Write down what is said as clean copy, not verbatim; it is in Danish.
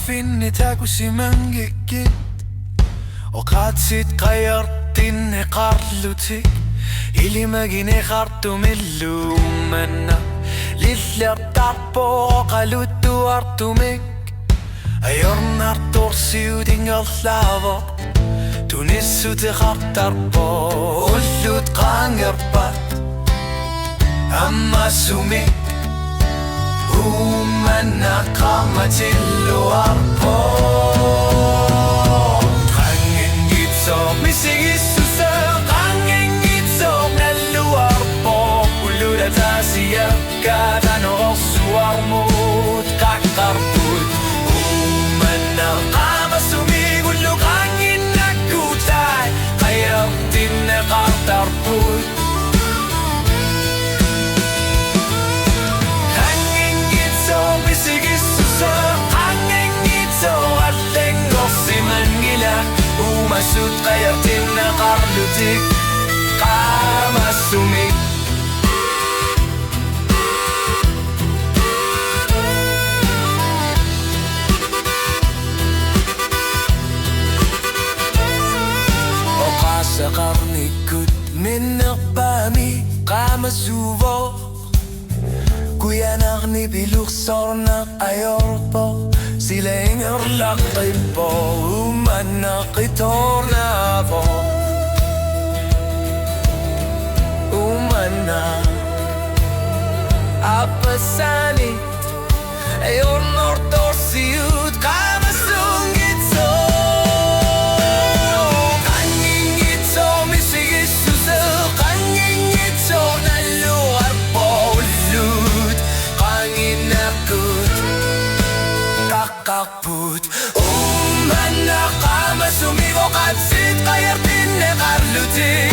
finni takusimangikit Okatsit kayartinne qarlutik Ilimägine qartumilluumanna Lillertarpo qaluttu artumik Ajornartorsiutingerlaavo Tunissute qartarpo Ullut qaangerpat Ammasumik Umanna qamatillu arpo Qangin gitsoq misigissuse Qangin gitsoq nallu arpo Ulluda taasiyakka tanorsu armut qaqqarput Umanna qamasumik ullu qangin nakkutai Qayartinne qartarput Masut qayartinne qarlutik qamasumik Oqasa qarnikut minneqpami qamasuvo Kuyanaqni biluqsornaq ayorpo Silengerlaqippo Umannaqitornaavo Umanna Appasanit Ayornortorsiut qamasungitso Qangingitso misigissuse Qangingitso nallu arpo ullut Qanginnakkut qaqqarput Umanna qamasumik Oqatsit qayartinne qarlutik